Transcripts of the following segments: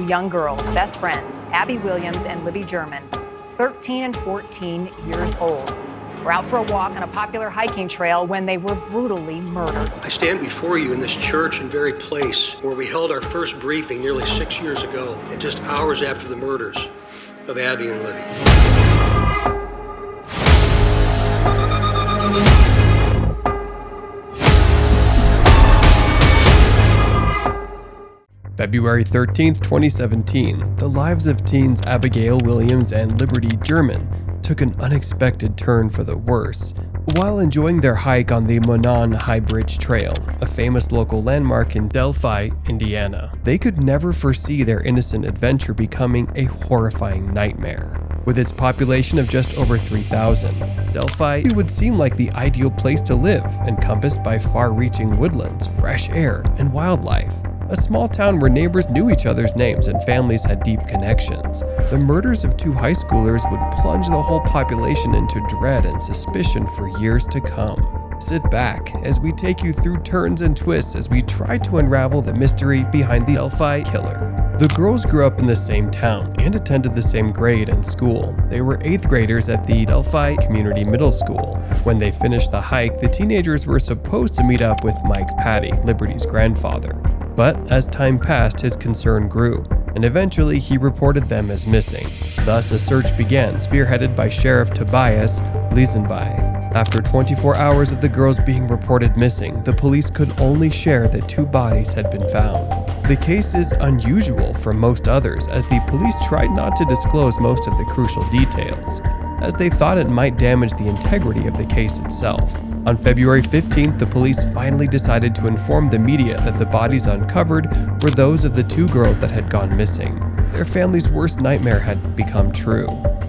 two young girls, best friends, Abby Williams and Libby German, 13 and 14 years old, were out for a walk on a popular hiking trail when they were brutally murdered. I stand before you in this church and very place where we held our first briefing nearly 6 years ago, and just hours after the murders of Abby and Libby. February 13th, 2017, the lives of teens Abagail Williams and Liberty German took an unexpected turn for the worse. While enjoying their hike on the MononHigh Bridge Trail, a famous local landmark in Delphi, Indiana, they could never foresee their innocent adventure becoming a horrifying nightmare. With its population of just over 3,000, Delphi would seem like the ideal place to live, encompassed by far-reaching woodlands, fresh air, and wildlife. A small town where neighbors knew each other's names and families had deep connections. The murders of two high schoolers would plunge the whole population into dread and suspicion for years to come. Sit back as we take you through turns and twists as we try to unravel the mystery behind the Delphi killer. The girls grew up in the same town and attended the same grade and school. They were 8th graders at the Delphi Community Middle School. When they finished the hike, the teenagers were supposed to meet up with Mike Patty, Liberty's grandfather. But as time passed, his concern grew, and eventually he reported them as missing. Thus, a search began, spearheaded by Sheriff Tobias Liesenby. After 24 hours of the girls being reported missing, the police could only share that 2 bodies had been found. The case is unusual from most others, as the police tried not to disclose most of the crucial details, as they thought it might damage the integrity of the case itself. On February 15th, the police finally decided to inform the media that the bodies uncovered were those of the 2 girls that had gone missing. Their family's worst nightmare had become true.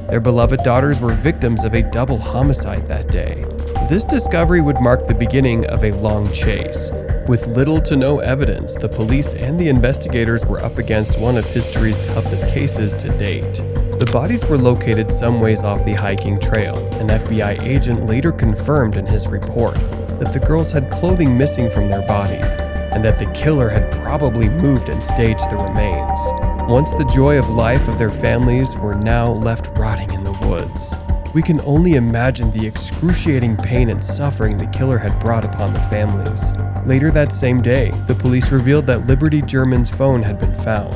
Their beloved daughters were victims of a double homicide that day. This discovery would mark the beginning of a long chase. With little to no evidence, the police and the investigators were up against one of history's toughest cases to date. The bodies were located some ways off the hiking trail. An FBI agent later confirmed in his report that the girls had clothing missing from their bodies and that the killer had probably moved and staged the remains. Once the joy of life of their families were now left rotting in the woods. We can only imagine the excruciating pain and suffering the killer had brought upon the families. Later that same day, the police revealed that Liberty German's phone had been found.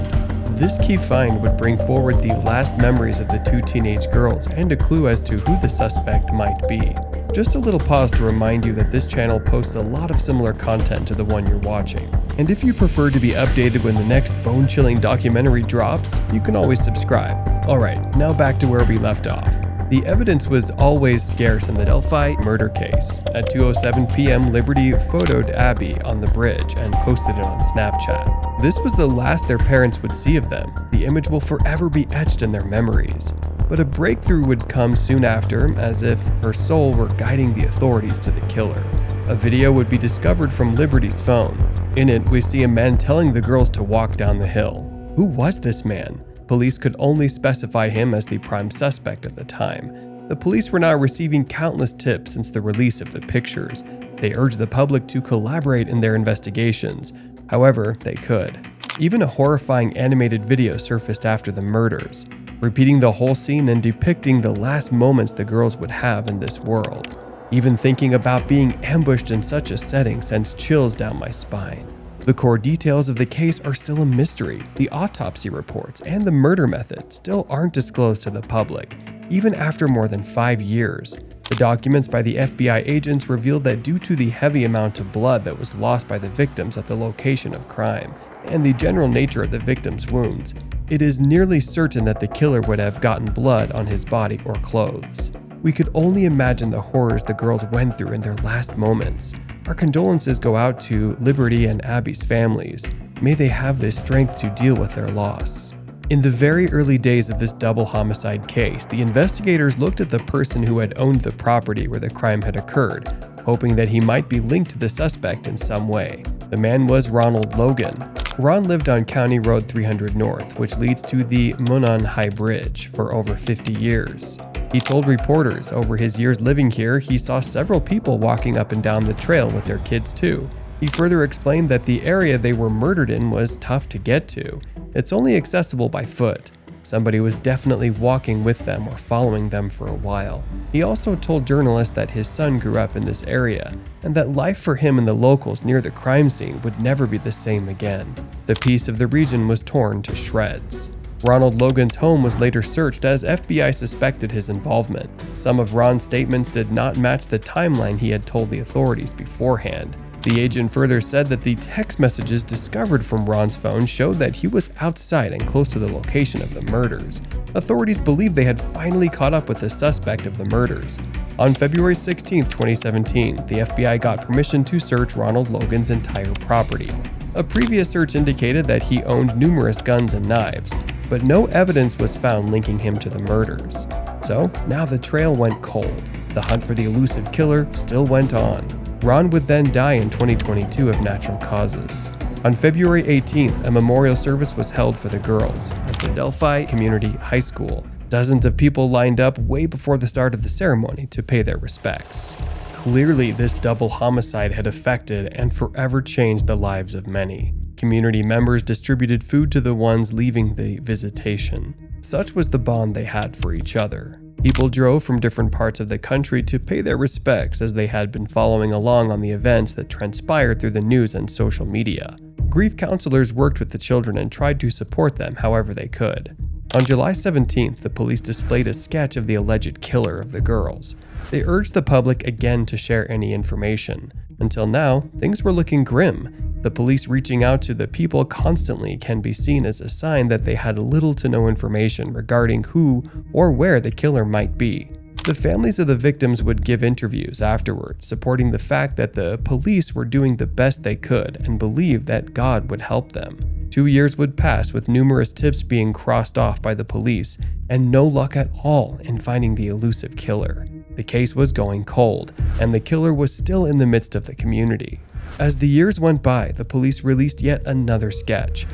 This key find would bring forward the last memories of the 2 teenage girls and a clue as to who the suspect might be. Just a little pause to remind you that this channel posts a lot of similar content to the one you're watching. And if you prefer to be updated when the next bone-chilling documentary drops, you can always subscribe. Alright, now back to where we left off. The evidence was always scarce in the Delphi murder case. At 2:07 p.m., Liberty photoed Abby on the bridge and posted it on Snapchat. This was the last their parents would see of them. The image will forever be etched in their memories. But a breakthrough would come soon after, as if her soul were guiding the authorities to the killer. A video would be discovered from Liberty's phone. In it, we see a man telling the girls to walk down the hill. Who was this man? Police could only specify him as the prime suspect at the time. The police were now receiving countless tips since the release of the pictures. They urged the public to collaborate in their investigations, however they could. Even a horrifying animated video surfaced after the murders, repeating the whole scene and depicting the last moments the girls would have in this world. Even thinking about being ambushed in such a setting sends chills down my spine. The core details of the case are still a mystery. The autopsy reports and the murder method still aren't disclosed to the public, even after more than 5 years. The documents by the FBI agents revealed that due to the heavy amount of blood that was lost by the victims at the location of crime, and the general nature of the victims' wounds, it is nearly certain that the killer would have gotten blood on his body or clothes. We could only imagine the horrors the girls went through in their last moments. Our condolences go out to Liberty and Abby's families. May they have the strength to deal with their loss. In the very early days of this double homicide case, the investigators looked at the person who had owned the property where the crime had occurred, hoping that he might be linked to the suspect in some way. The man was Ronald Logan. Ron lived on County Road 300 North, which leads to the MononHigh Bridge, for over 50 years. He told reporters over his years living here, he saw several people walking up and down the trail with their kids too. He further explained that the area they were murdered in was tough to get to. It's only accessible by foot. Somebody was definitely walking with them or following them for a while. He also told journalists that his son grew up in this area and that life for him and the locals near the crime scene would never be the same again. The peace of the region was torn to shreds. Ronald Logan's home was later searched as FBI suspected his involvement. Some of Ron's statements did not match the timeline he had told the authorities beforehand. The agent further said that the text messages discovered from Ron's phone showed that he was outside and close to the location of the murders. Authorities believed they had finally caught up with the suspect of the murders. On February 16, 2017, the FBI got permission to search Ronald Logan's entire property. A previous search indicated that he owned numerous guns and knives, but no evidence was found linking him to the murders. So now the trail went cold. The hunt for the elusive killer still went on. Ron would then die in 2022 of natural causes. On February 18th, a memorial service was held for the girls at the Delphi Community High School. Dozens of people lined up way before the start of the ceremony to pay their respects. Clearly, this double homicide had affected and forever changed the lives of many. Community members distributed food to the ones leaving the visitation. Such was the bond they had for each other. People drove from different parts of the country to pay their respects as they had been following along on the events that transpired through the news and social media. Grief counselors worked with the children and tried to support them however they could. On July 17th, the police displayed a sketch of the alleged killer of the girls. They urged the public again to share any information. Until now, things were looking grim. The police reaching out to the people constantly can be seen as a sign that they had little to no information regarding who or where the killer might be. The families of the victims would give interviews afterward, supporting the fact that the police were doing the best they could and believed that God would help them. 2 years would pass with numerous tips being crossed off by the police and no luck at all in finding the elusive killer. The case was going cold, and the killer was still in the midst of the community. As the years went by, the police released yet another sketch,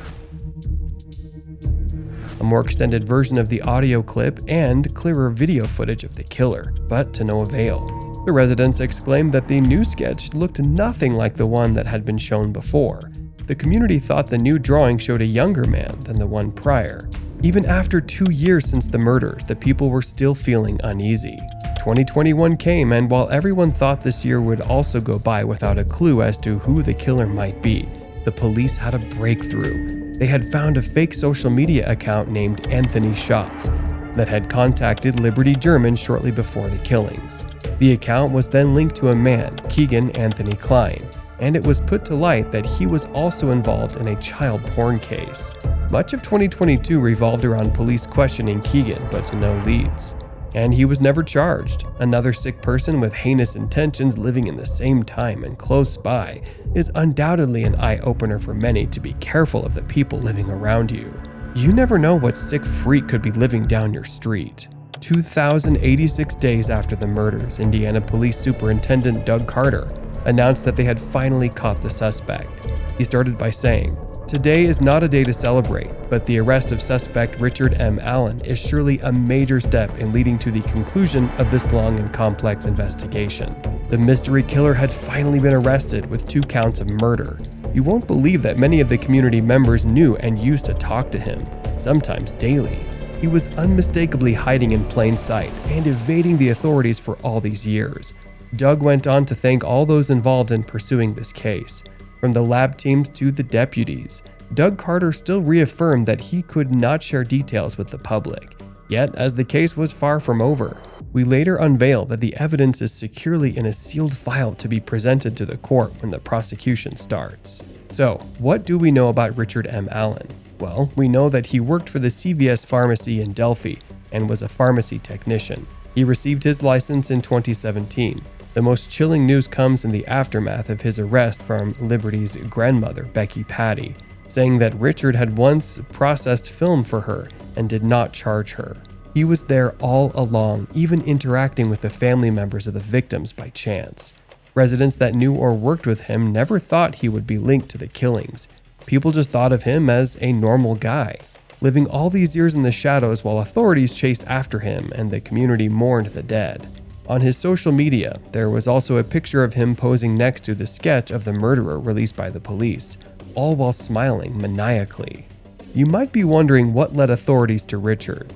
a more extended version of the audio clip and clearer video footage of the killer, but to no avail. The residents exclaimed that the new sketch looked nothing like the one that had been shown before. The community thought the new drawing showed a younger man than the one prior. Even after 2 years since the murders, the people were still feeling uneasy. 2021 came, and while everyone thought this year would also go by without a clue as to who the killer might be, the police had a breakthrough. They had found a fake social media account named Anthony Shots that had contacted Liberty German shortly before the killings. The account was then linked to a man, Keegan Anthony Klein, and it was put to light that he was also involved in a child porn case. Much of 2022 revolved around police questioning Keegan, but to no leads. And he was never charged. Another sick person with heinous intentions living in the same time and close by is undoubtedly an eye-opener for many to be careful of the people living around you. You never know what sick freak could be living down your street. 2,086 days after the murders, Indiana Police Superintendent Doug Carter announced that they had finally caught the suspect. He started by saying, "Today is not a day to celebrate, but the arrest of suspect Richard M. Allen is surely a major step in leading to the conclusion of this long and complex investigation. The mystery killer had finally been arrested with 2 counts of murder. You won't believe that many of the community members knew and used to talk to him, sometimes daily. He was unmistakably hiding in plain sight and evading the authorities for all these years." Doug went on to thank all those involved in pursuing this case. From the lab teams to the deputies, Doug Carter still reaffirmed that he could not share details with the public. Yet, as the case was far from over, we later unveiled that the evidence is securely in a sealed file to be presented to the court when the prosecution starts. So, what do we know about Richard M. Allen? Well, we know that he worked for the CVS pharmacy in Delphi and was a pharmacy technician. He received his license in 2017. The most chilling news comes in the aftermath of his arrest from Liberty's grandmother, Becky Patty, saying that Richard had once processed film for her and did not charge her. He was there all along, even interacting with the family members of the victims by chance. Residents that knew or worked with him never thought he would be linked to the killings. People just thought of him as a normal guy, living all these years in the shadows while authorities chased after him and the community mourned the dead. On his social media, there was also a picture of him posing next to the sketch of the murderer released by the police, all while smiling maniacally. You might be wondering what led authorities to Richard.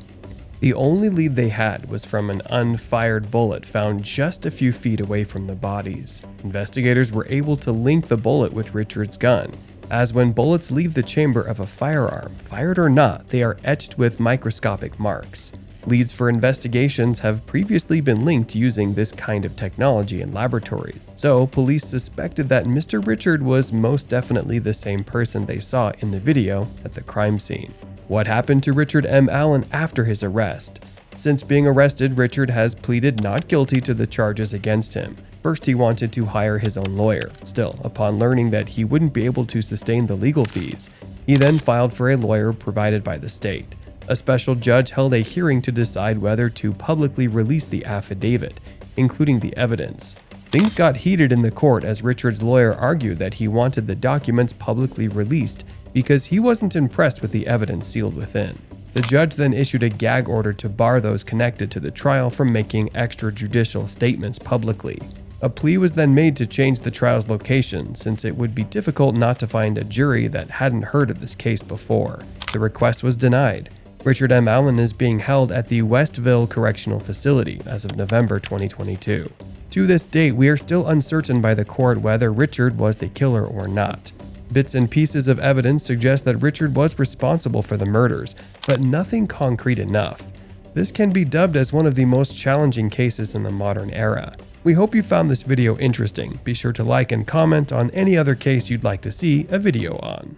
The only lead they had was from an unfired bullet found just a few feet away from the bodies. Investigators were able to link the bullet with Richard's gun, as when bullets leave the chamber of a firearm, fired or not, they are etched with microscopic marks. Leads for investigations have previously been linked using this kind of technology in laboratories, so police suspected that Mr. Richard was most definitely the same person they saw in the video at the crime scene. What happened to Richard M. Allen after his arrest? Since being arrested, Richard has pleaded not guilty to the charges against him. First, he wanted to hire his own lawyer. Still, upon learning that he wouldn't be able to sustain the legal fees, he then filed for a lawyer provided by the state. A special judge held a hearing to decide whether to publicly release the affidavit, including the evidence. Things got heated in the court as Richard's lawyer argued that he wanted the documents publicly released because he wasn't impressed with the evidence sealed within. The judge then issued a gag order to bar those connected to the trial from making extrajudicial statements publicly. A plea was then made to change the trial's location, since it would be difficult not to find a jury that hadn't heard of this case before. The request was denied. Richard M. Allen is being held at the Westville Correctional Facility as of November 2022. To this date, we are still uncertain by the court whether Richard was the killer or not. Bits and pieces of evidence suggest that Richard was responsible for the murders, but nothing concrete enough. This can be dubbed as one of the most challenging cases in the modern era. We hope you found this video interesting. Be sure to like and comment on any other case you'd like to see a video on.